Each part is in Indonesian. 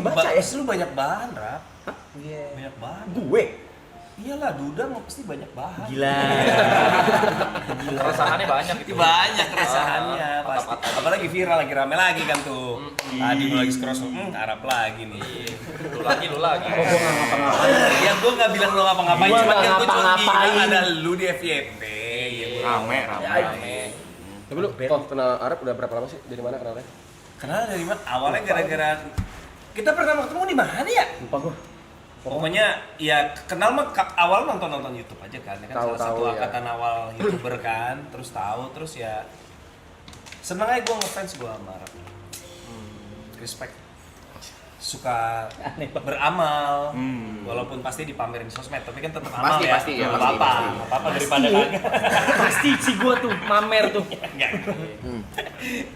Baca ya? Lu banyak bahan, Rap. Hah? Iya. Banyak bahan. Gue? Iyalah, Duda mau pasti banyak bahan. Gila. Keresahannya banyak gitu. Banyak keresahannya pasti. Apalagi viral lagi rame lagi kan tuh. Tadi gue lagi scroll, Arab lagi nih. Lu lagi. Kok gue nggak ngapa-ngapain? Ya gue nggak bilang lu ngapa-ngapain, Gua cuma nggak kan gue cuma ngapa-ngapain. bilang ada lu di FYP. Ya, Rame. Tapi lu kok kenal Arab udah berapa lama sih? Dari mana kenalnya? Kenal dari mana? Awalnya gara-gara kita pertama ketemu di mana ya? Lupa gue. Pokoknya ya kenal mah awal nonton YouTube aja kan, ya kan Tahu, salah satu ya. angkatan awal YouTuber kan, terus tahu, terus ya seneng aja gue ngefans gue sama Arab. Respect, suka beramal, walaupun pasti dipamerin di sosmed, tapi kan tetap amal ya. Pasti, ya, Nggak pasti, apa-apa, pasti. nggak apa-apa daripada kagak. Pasti si gue tuh mamer tuh.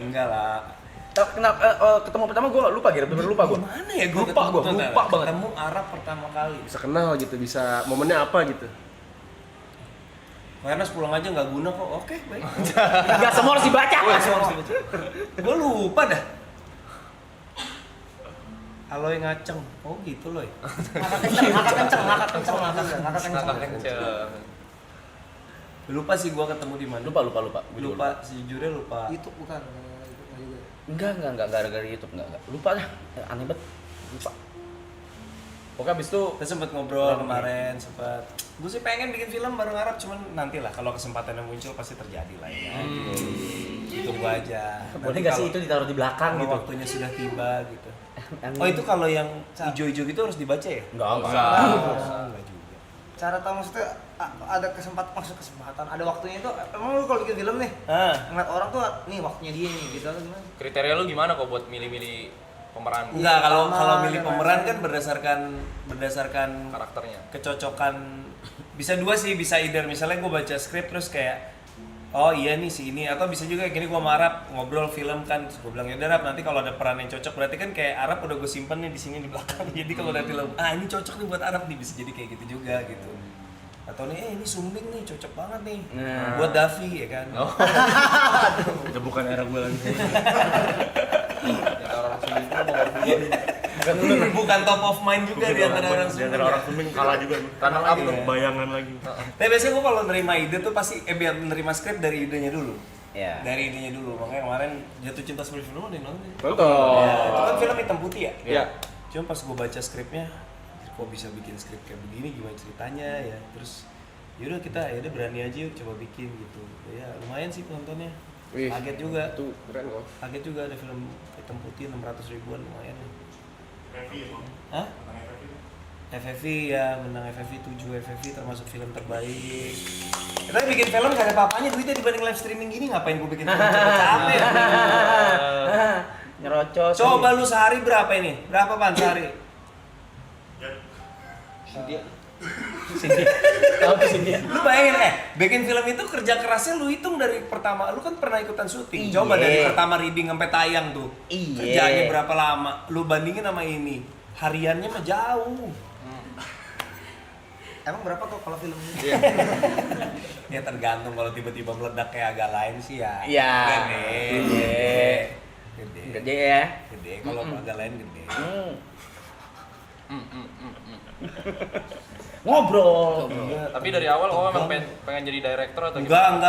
Enggak lah. Kenapa ketemu pertama gue lupa gitu, bener lupa gue. Gimana ya gue Lupa gua, lupa banget. ketemu Arab pertama kali. Bisa kenal gitu, bisa momennya apa gitu. Karena pulang aja nggak guna kok. Oke, baik. Gak semua harus dibaca. Gue lupa dah. Aloy ngaceng. Oh gitu loh. Ngakak kenceng. Lupa sih gua ketemu di mana. Lupa. Lupa sejujurnya lupa. Itu bukan juga. Enggak gara-gara YouTube enggak. Lupa dah. Aneh banget. Lupa. Pokoknya abis itu Kita sempat ngobrol kemarin, sempat. Gue sih pengen bikin film bareng Arab, cuman nantilah kalau kesempatan yang muncul pasti terjadi lah ya. Gitu gua aja. boleh Nanti nggak sih kalau- itu ditaruh di belakang kalau gitu? waktunya sudah tiba gitu. Oh itu kalau yang hijau-hijau gitu harus dibaca ya? Enggak. Enggak juga. Cara tahu maksudnya ada kesempatan, ada waktunya itu. Emang lu kalau bikin film nih, ngeliat orang tuh nih waktunya dia nih gitu atau gimana? Kriteria lu gimana kok buat milih-milih pemeran? Enggak, kalau Sama, milih ada pemeran rasa. kan berdasarkan Karakternya. kecocokan. Bisa dua sih, bisa either misalnya gue baca skrip terus kayak oh iya nih si ini, atau bisa juga gini gue sama Arab ngobrol film kan, terus gue bilang ya udah Arab, nanti kalau ada peran yang cocok berarti kan kayak Arab udah gue simpen nih di sini di belakang. Jadi kalau ada film ini cocok nih buat Arab nih, bisa jadi kayak gitu juga gitu. Atau nih ini Sumbing nih cocok banget nih buat Davi ya kan. Itu bukan era gue lagi. Bukan top of mind juga di antara orang Di Sumbing. antara orang Sumbing kalah juga. Runner up tuh. Bayangan lagi. Tapi biasanya gue kalau nerima ide tuh pasti biar menerima skrip dari idenya dulu. Ya. Dari idenya dulu. Makanya kemarin Jatuh Cinta Sebagai Film udah nonton. Nonton. Ya, itu kan film hitam putih ya? Iya. Cuma pas gue baca skripnya, kok bisa bikin skrip kayak begini, gimana ceritanya ya. Terus yaudah kita ya udah berani aja yuk coba bikin gitu. Ya lumayan sih penontonnya. Wih, Kaget juga. Itu keren kok. Kaget juga ada film hitam putih 600 ribuan lumayan. Hah? FFV ya, menang FFV 7 FFV termasuk film terbaik. Kita bikin film gak ada apa-apanya duitnya dibanding live streaming gini, ngapain gue bikin film capek-capek. Nyerocos. Coba lu sehari berapa ini? Berapa pan sehari? Tahu tuh sini. Lu bayangin bikin film itu kerja kerasnya lu hitung dari pertama, lu kan pernah ikutan syuting. Iya. Coba dari pertama reading sampai tayang tuh. Iya. Kerjanya berapa lama? Lu bandingin sama ini. Hariannya mah jauh. Emang berapa kok kalau film ini? Ya tergantung, kalau tiba-tiba meledak kayak agak lain sih ya. Iya. Gede. Gede ya. Gede. Kalau agak lain gede. Ngobrol. Tapi dari awal kok emang pengen jadi director atau Enggak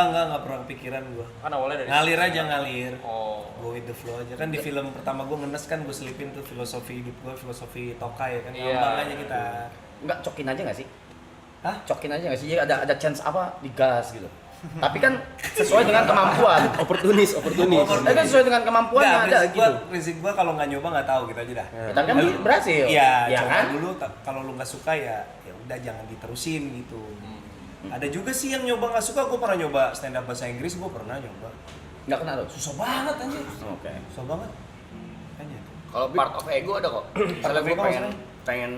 pernah kepikiran gua. Kan awalnya dari Ngalir aja ngalir. Oh. Go with the flow aja kan. Di film pertama gua ngenes kan, gua selipin tuh filosofi hidup gua, filosofi Tokai ya kan. Iya. Ngambang aja kita. Enggak cokin aja nggak sih? Hah? Cokin aja nggak sih? Jadi ada chance apa digas gitu. Tapi kan sesuai dengan kemampuan. Oportunis. Kan sesuai dengan kemampuan yang ada gitu. Prinsip gua kalau nggak nyoba nggak tahu gitu aja dah. Tapi kan Lalu- berhasil. Iya, ya coba kan? dulu. Kalau lu nggak suka ya udah jangan diterusin gitu. Ada juga sih yang nyoba nggak suka. Gua pernah nyoba stand up bahasa Inggris, gua pernah nyoba. Nggak kena tuh. Susah banget anjir. Oke. Susah banget. Kayaknya. Kalau part of ego ada kok. Misalnya of gue ego pengen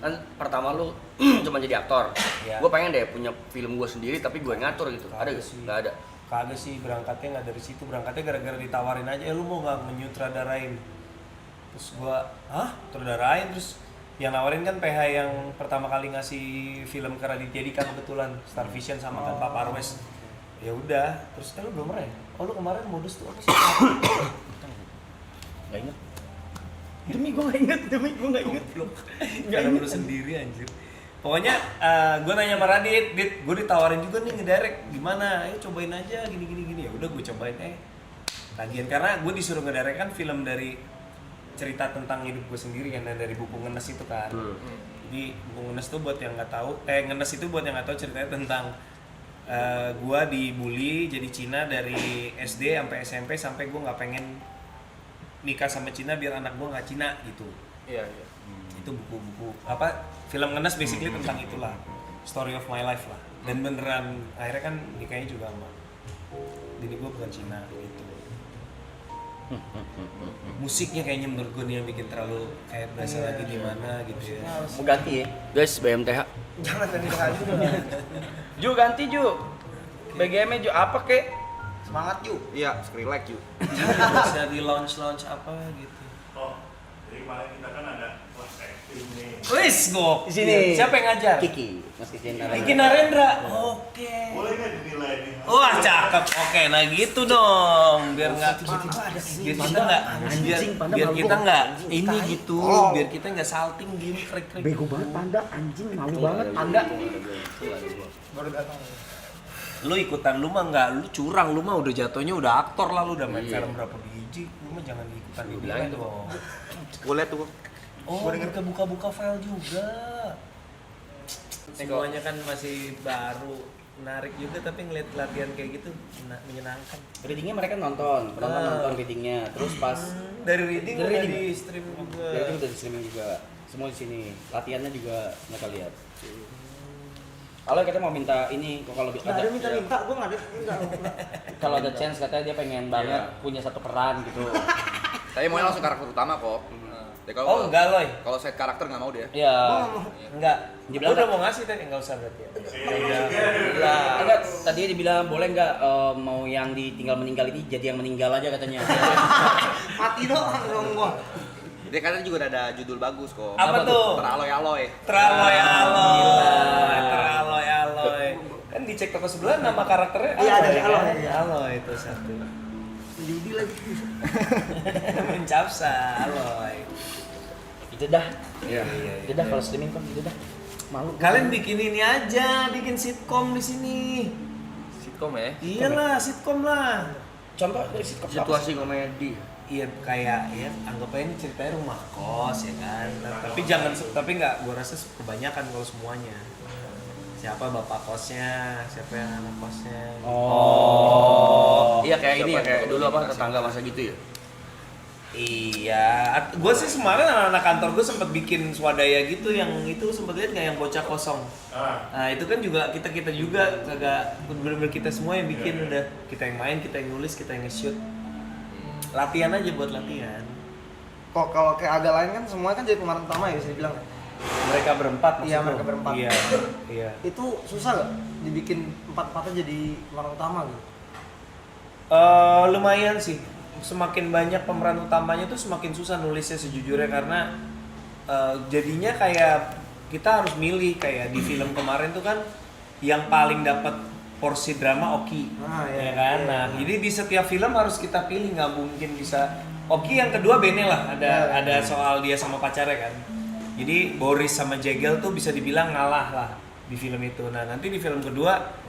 kan pertama lu cuma jadi aktor. Iya. Gue pengen deh punya film gue sendiri tapi gue ngatur gitu. Ada Kagak gak? sih. Nggak ada. Kagak sih, berangkatnya nggak dari situ. Berangkatnya gara-gara ditawarin aja, lu mau nggak menyutradarain? Terus gua, sutradarain. Terus yang nawarin kan PH yang pertama kali ngasih film ke Raditya Dika kebetulan, Star Vision sama kan Pak Parwes. Ya udah, terus lu belum pernah ya? Oh lu kemarin modus tuh apa sih? Nggak inget. Demi gue nggak inget. Karena lu sendiri anjir. Pokoknya gue nanya sama Radit, gue ditawarin juga nih ngedirect gimana? Ayo cobain aja gini. Ya udah gue cobain lagian karena gue disuruh ngedirect kan film dari cerita tentang hidup gue sendiri kan dari buku Ngenes itu kan. Jadi buku Ngenes tuh buat yang nggak tahu, Ngenes itu buat yang nggak tahu ceritanya tentang gue dibully jadi Cina dari SD sampai SMP sampai gue nggak pengen nikah sama Cina biar anak gue nggak Cina gitu. Iya. Itu buku-buku apa film Ngenes basically tentang itulah story of my life lah dan beneran akhirnya kan nikahnya juga sama jadi gue bukan Cina gitu. Musiknya kayaknya menurut gue nih yang bikin terlalu kayak berasa lagi di mana gitu ya. Mau ganti ya guys BMTH. Jangan ganti lagi dong. Ju ganti Ju. BGM-nya Ju apa kek? Semangat Ju. Iya, Skrillex Ju. Bisa di launch apa gitu. Oh, jadi kemarin kita kan ada kelas acting nih. Wis go. Di sini. Siapa yang ngajar? Kiki, Mas Kiki Narendra. Kiki Narendra. Oke. Boleh nggak dinilai nih? Wah cakep. Oke, nah gitu dong. Biar nggak biar kita nggak biar kita nggak ini gitu. Biar kita nggak salting gini krik-krik. Bego banget Panda, anjing malu banget Panda. Baru datang. Lu ikutan lu mah nggak, lu curang, lu mah udah jatuhnya udah aktor lah, lu udah main film berapa biji, lu mah jangan ikutan dinilai dong. Gue liat tuh. Oh, kita buka-buka file juga. Semuanya kan masih baru, menarik juga tapi ngeliat latihan kayak gitu menyenangkan. Readingnya mereka nonton, penonton nonton readingnya, terus pas Dari reading Dari udah reading. di stream juga. reading udah di streaming juga, semua di sini, latihannya juga mereka lihat. Kalau kita mau minta ini, kok kalau Nggak ada minta, gue nggak ada. Enggak. kalau ada chance katanya dia pengen banget punya satu peran gitu. Tapi mau langsung karakter utama kok. Jadi Oh enggak loy. Kalau set karakter nggak mau dia. Iya. Enggak. Dibilang Gua udah mau ngasih tadi enggak usah berarti ya. Enggak, tadi dibilang boleh nggak mau yang ditinggal meninggal ini jadi yang meninggal aja katanya. Mati doang dong gua. Dia katanya juga ada judul bagus kok. Apa tuh? Teraloy-aloy. Teraloy-aloy. Kan dicek toko sebelah nama karakternya Iya, ada ya kan? Aloy, iya. Aloy itu satu. Judi lagi. Mencapsa Aloy. Itu dah. Iya. Itu dah kalau streaming kan itu dah. Malu. Kalian bikin ini aja, bikin sitkom di sini. Sitkom ya. Iyalah, sitkom lah. Contoh dari sitcom Situasi komedi. Iya kayak ya anggap aja ini ceritanya rumah kos ya kan. Tapi tapi nggak, gua rasa kebanyakan kalau semuanya. Siapa bapak kosnya, siapa yang anak kosnya. Oh. Iya kayak ini ya, kayak dulu apa tetangga masa gitu ya. Iya, gue sih kemarin anak-anak kantor gue sempet bikin swadaya gitu yang itu sempet lihat nggak yang bocah kosong. Nah itu kan juga kita juga kagak bener-bener kita semua yang bikin udah kita yang main, kita yang nulis, kita yang nge-shoot. Latihan aja buat latihan. Kok kalau kayak agak lain kan semua kan jadi pemeran utama ya bisa dibilang. Mereka berempat maksud Iya, lu? mereka berempat. Iya, iya. Itu susah nggak dibikin empat-empatnya jadi pemeran utama gitu? Lumayan sih. Semakin banyak pemeran utamanya tuh semakin susah nulisnya sejujurnya karena jadinya kayak kita harus milih kayak di film kemarin tuh kan yang paling dapat porsi drama Oki, ya kan? Nah, jadi di setiap film harus kita pilih, nggak mungkin bisa Oki yang kedua Bene lah, ada soal dia sama pacarnya kan. Jadi Boris sama Jegel tuh bisa dibilang ngalah lah di film itu. Nah, nanti di film kedua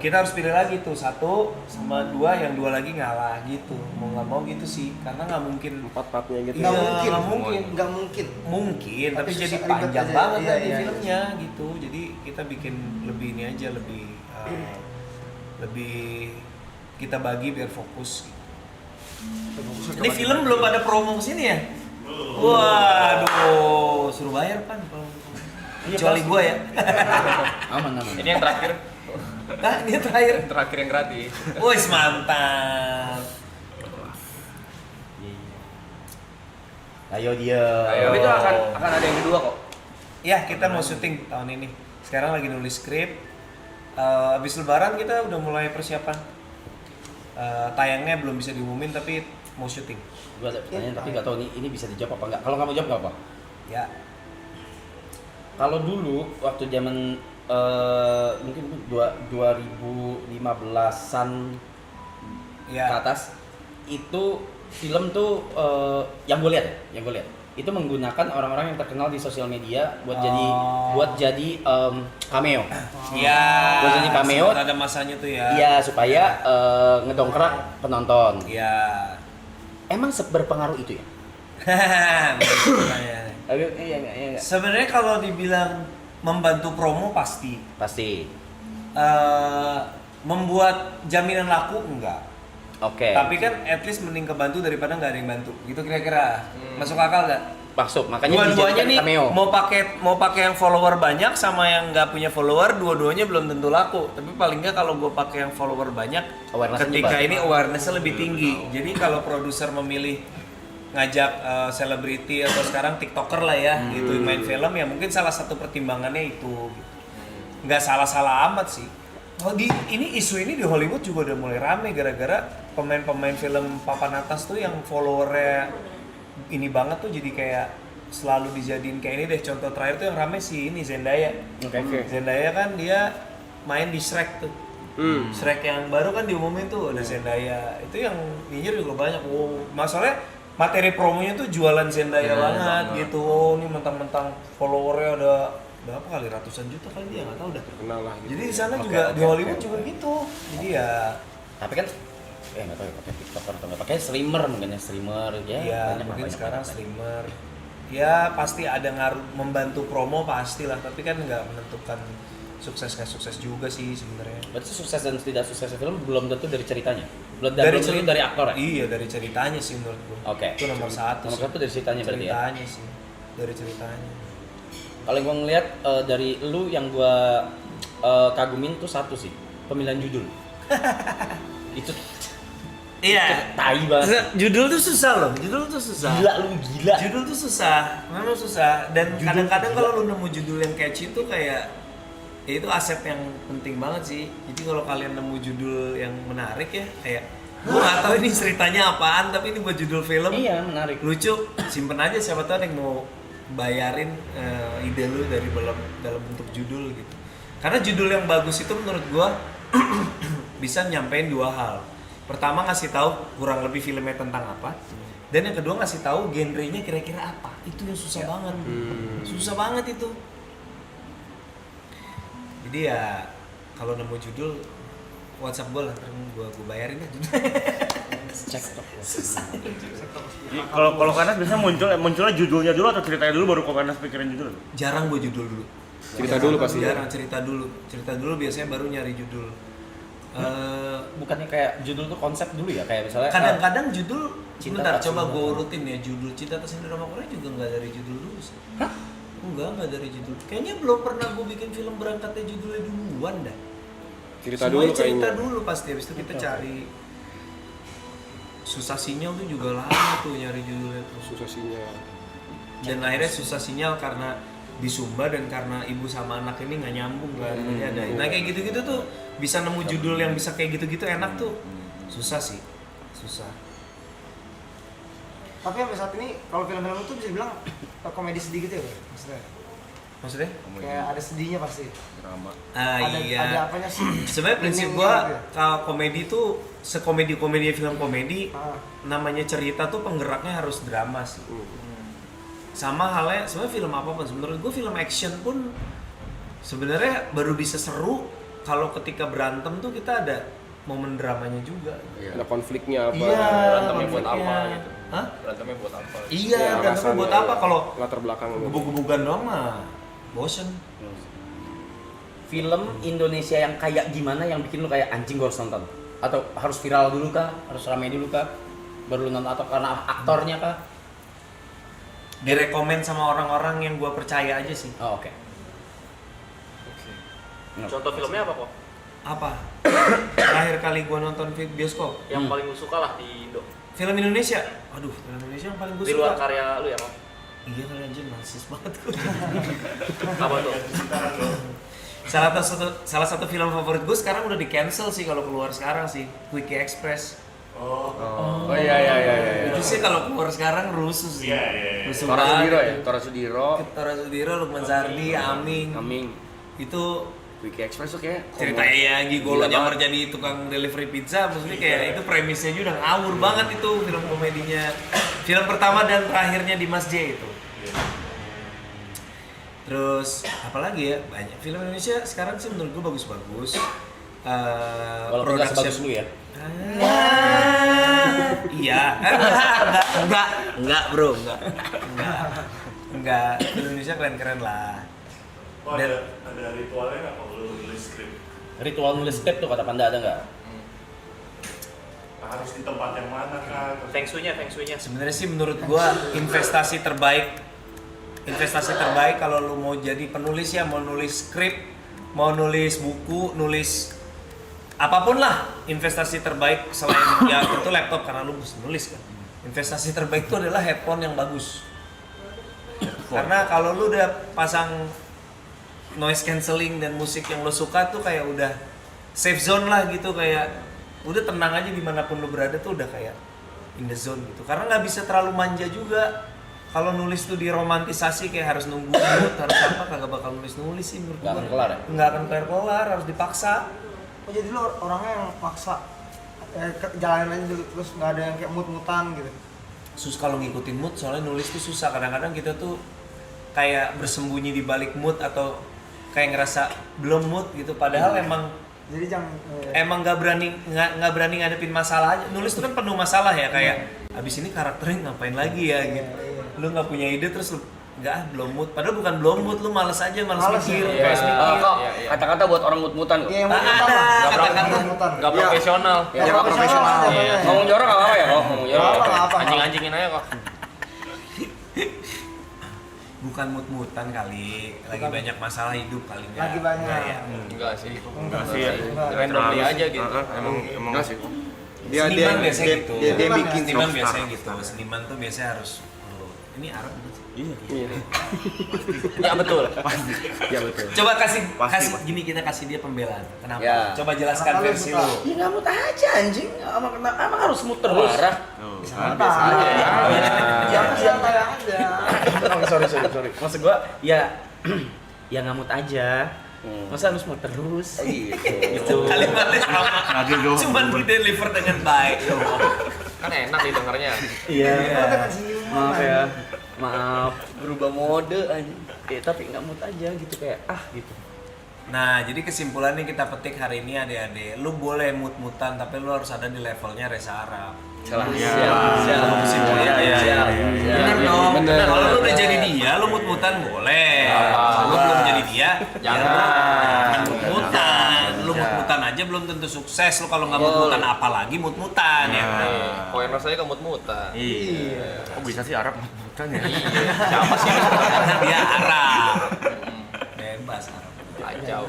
kita harus pilih lagi tuh 1 sama 2, yang 2 lagi ngalah gitu. Mau nggak mau gitu sih, karena nggak mungkin Empat-empatnya gitu. Iya, nggak mungkin. Mungkin, tapi Tapi jadi susah, panjang ribet aja. banget Iya, nanti iya. filmnya gitu. Jadi kita bikin lebih ini aja, lebih kita bagi biar fokus. Ini film belum ada promo kesini ya? Waduh, suruh bayar kan kalau kecuali gua ya. Aman. Ini yang terakhir. Nah, ini terakhir. Terakhir yang gratis. Wih, mantap. Ayo dia. Ayo. Tapi itu akan ada yang kedua kok. Ya, kita mau syuting tahun ini. Sekarang lagi nulis skrip. Abis lebaran kita udah mulai persiapan. Tayangnya belum bisa diumumin tapi mau syuting. Gua ada pertanyaan tapi nggak tahu ini bisa dijawab apa nggak. Kalau nggak mau jawab nggak apa. Ya. Kalau dulu waktu zaman mungkin 2015-an Ya. ke atas itu film tuh yang gue lihat itu menggunakan orang-orang yang terkenal di sosial media buat jadi cameo. Iya. Buat jadi cameo. Sempat ada masanya tuh ya. Iya, supaya ngedongkrak penonton. Iya. Emang seberpengaruh itu ya? Iya. Sebenarnya kalau dibilang membantu promo pasti. Pasti. Membuat jaminan laku enggak. Oke. Tapi kan at least mending kebantu daripada nggak ada yang bantu. Gitu kira-kira. Masuk akal nggak? Masuk. Makanya Dua-duanya dijadikan nih cameo. mau pakai yang follower banyak sama yang nggak punya follower, dua-duanya belum tentu laku. Tapi paling nggak kalau gue pakai yang follower banyak, Awareness-nya ketika nyebar. ini awareness-nya lebih tinggi. Jadi kalau produser memilih ngajak selebriti atau sekarang tiktoker lah ya, gitu main film ya mungkin salah satu pertimbangannya itu. Gitu. Nggak salah-salah amat sih. Oh ini isu ini di Hollywood juga udah mulai rame gara-gara pemain-pemain film papan atas tuh yang followernya ini banget tuh jadi kayak selalu dijadiin kayak ini deh. Contoh terakhir tuh yang rame sih ini Zendaya. Oke. Zendaya kan dia main di Shrek tuh. Shrek yang baru kan diumumin tuh ada Zendaya. Itu yang nyinyir juga banyak. Wow, masalahnya materi promonya tuh jualan Zendaya banget gitu. Oh, ini mentang-mentang followernya ada berapa kali ratusan juta kali dia nggak tahu dah. Terkenal lah gitu. Jadi di sana juga di Hollywood juga gitu. Jadi ya Tapi kan nggak tahu ya pakai TikTok atau nggak pakai streamer mungkin ya streamer ya. ya banyak mungkin banyak sekarang banget. streamer. Ya pasti ada ngaruh membantu promo pastilah, tapi kan nggak menentukan sukses nggak sukses juga sih sebenarnya. Berarti sukses dan tidak suksesnya film belum tentu dari ceritanya. Belum tentu dari aktor ya. Iya dari ceritanya sih menurut gua. Oke. Itu nomor satu. Nomor sih. satu dari ceritanya berarti ya. Ceritanya sih dari ceritanya. Kalau gue ngeliat dari lu yang gue kagumin tuh satu sih, pemilihan judul. Itu Iya. tai banget. Judul tuh susah loh. Judul tuh susah. Gila lu gila. Judul tuh susah. Memang susah. Dan kadang-kadang kalau lu nemu judul yang catchy tuh kayak ya itu aset yang penting banget sih. Jadi kalau kalian nemu judul yang menarik ya kayak gua nggak tahu ini ceritanya apaan tapi ini buat judul film. Iya menarik. Lucu, simpen aja siapa tahu ada yang mau bayarin ide lu dari dalam bentuk judul gitu. Karena judul yang bagus itu menurut gua bisa nyampein dua hal. Pertama ngasih tahu kurang lebih filmnya tentang apa, dan yang kedua ngasih tahu genrenya kira-kira apa. Itu yang susah banget, susah banget itu. Jadi ya kalau nemu judul WhatsApp gue lah, ntar gue bayarin aja. Cek tok. Kalau Kanas biasanya munculnya judulnya dulu atau ceritanya dulu baru Kanas pikirin judul? Jarang gue judul dulu. Cerita dulu pasti. Jarang cerita dulu biasanya baru nyari judul. Bukannya kayak judul tuh konsep dulu ya, kayak misalnya Kadang-kadang judul, Cinta bentar Tak coba Sindrom. gue urutin ya, judul Cinta Tak Sindrom Drama Korea juga nggak dari judul dulu sih. Hah? Enggak dari judul. Kayaknya belum pernah gue bikin film berangkatnya judulnya duluan dah. Cerita Semuanya dulu cerita kayaknya. dulu pasti, habis itu kita cari. Susah sinyal tuh juga lama tuh nyari judulnya tuh. Susah sinyal. Dan akhirnya susah sinyal karena di Sumba dan karena ibu sama anak ini nggak nyambung kan. Jadi ada. Nah kayak gitu-gitu tuh bisa nemu judul yang bisa kayak gitu-gitu enak tuh. Susah sih. Susah. Tapi sampai saat ini kalau film-film itu bisa dibilang komedi sedih gitu ya, Bro? Maksudnya? Kayak ada sedihnya pasti. Drama. Ada apanya sih? Sebenarnya prinsip Meaningnya gua gitu ya? kalau komedi tuh sekomedi-komedi film komedi Ah. namanya cerita tuh penggeraknya harus drama sih. Sama halnya sebenarnya film apapun. Menurut gua film action pun sebenarnya baru bisa seru kalau ketika berantem tuh kita ada momen dramanya juga. Ada konfliknya apa? Iya, Berantemnya buat konfliknya. apa gitu. Hah? Berantemnya buat apa? Iya, Ya, berantemnya alasannya, buat apa kalau latar belakang gebuk-gebukan doang mah bosen. film Indonesia yang kayak gimana yang bikin lu kayak anjing gua harus nonton? Atau harus viral dulu kah? Harus ramai dulu kah? Baru lu nonton atau karena aktornya kah? Direkomend sama orang-orang yang gua percaya aja sih. Oh, oke. Contoh filmnya apa kok? Apa? Terakhir kali gua nonton bioskop Yang paling lu suka lah di Indo. film Indonesia. Aduh, film Indonesia yang paling gua Di suka. luar karya lu ya, Kok? Iya kan anjing narsis banget gua. Apa tuh? salah satu film favorit gue sekarang udah di cancel sih kalau keluar sekarang sih, Quickie Express. Oh iya. Itu sih kalau keluar sekarang rusuh sih. Iya. Rusuh Tora banget. Sudiro ya? Tora Sudiro. Tora Sudiro, Lukman Sardi, Aming. Aming. Itu Wiki Express tuh kayak ceritanya Gigolo Gila nyamar banget. jadi tukang delivery pizza, maksudnya kayak itu premisnya juga udah ngawur banget itu film komedinya. Film pertama dan terakhirnya di Mas J itu. Terus apalagi ya, banyak film Indonesia sekarang sih menurut gue bagus-bagus. Walaupun nggak sebagus lu ya. Iya, enggak bro, enggak. Film Indonesia keren-keren lah. Oh, ada ritualnya nggak kalau lu nulis skrip? Ritual nulis skrip tuh kata Panda ada nggak? Harus di tempat yang mana kah? Feng shui-nya. Sebenarnya sih menurut gua investasi terbaik kalau lu mau jadi penulis ya, mau nulis skrip, mau nulis buku, nulis apapun lah, investasi terbaik selain ya tentu laptop karena lu mesti nulis kan. Investasi terbaik itu adalah headphone yang bagus. Karena kalau lu udah pasang noise cancelling dan musik yang lo suka tuh kayak udah safe zone lah gitu, kayak udah tenang aja dimanapun lo berada tuh udah kayak in the zone gitu. Karena nggak bisa terlalu manja juga. Kalau nulis tuh diromantisasi kayak harus nunggu mood, harus apa, kagak bakal nulis sih menurut Nggak gua. akan kelar ya? Nggak akan kelar, harus dipaksa. Oh jadi lu orangnya yang paksa jalanin aja dulu, terus nggak ada yang kayak mut-mutan gitu. Kalau ngikutin mood, soalnya nulis tuh susah. Kadang-kadang kita tuh kayak bersembunyi di balik mood atau kayak ngerasa belum mood gitu, padahal Jadi jangan emang nggak berani ngadepin masalah aja. Nulis tuh kan penuh masalah ya, kayak abis ini karakternya ngapain lagi ya gitu. Lu nggak punya ide terus lu belum mood, padahal bukan belum mood, lu males aja, males mikir. Kok kata-kata buat orang mut-mutan kok. Iya, yang Tak mut-mutan ada, lah. kata-kata. Mut-mutan. Nggak profesional. Ya nggak profesional. Iya. Ngomong jorok nggak apa-apa ya kok, ngomong jorok. Nggak apa-apa. Anjing-anjingin aja kok. Bukan mut-mutan kali, lagi banyak masalah hidup kali nggak. Lagi banyak. Nggak ya. Enggak sih. Enggak sih ya. Randomly aja gitu. Emang Enggak sih. Seniman biasanya gitu. dia Seniman bikin Seniman rockstar. biasanya gitu. Seniman tuh biasanya harus ini Arab bukan sih? Iya. Ya betul. Iya betul. Coba kasih Pasti, gini, kita kasih dia pembelaan. Kenapa? Ya. Coba jelaskan Kenapa lu versi suka? lu. Ya nggak mood aja anjing. Emang harus mood terus. Parah. Santai. Jangan santai aja. sorry. Maksud gua ya ya nggak mood aja. Masa harus mood terus? Gitu. Kalimatnya sama, cuman di deliver dengan baik. Kan enak didengarnya. Iya. Dengan senyuman. Maaf ya. Maaf. Berubah mode aja. Tapi nggak mood aja gitu kayak gitu. Nah, jadi kesimpulannya kita petik hari ini adik-adik, lu boleh mut-mutan tapi lu harus ada di levelnya Reza Arab. Salah. Kesimpulannya ya. Bener dong. Bener. Kalau lu udah jadi dia, lu mut-mutan boleh. Kalau lu belum jadi dia, jangan mut-mutan. Lu mut-mutan aja belum tentu sukses. Lu kalau nggak mut-mutan apalagi mut-mutan ya. Poin rasanya kemut-mutan. Iya. Kok bisa sih Arab mut-mutan ya? Siapa sih? Karena dia Arab. Bebas Arab. Kacau.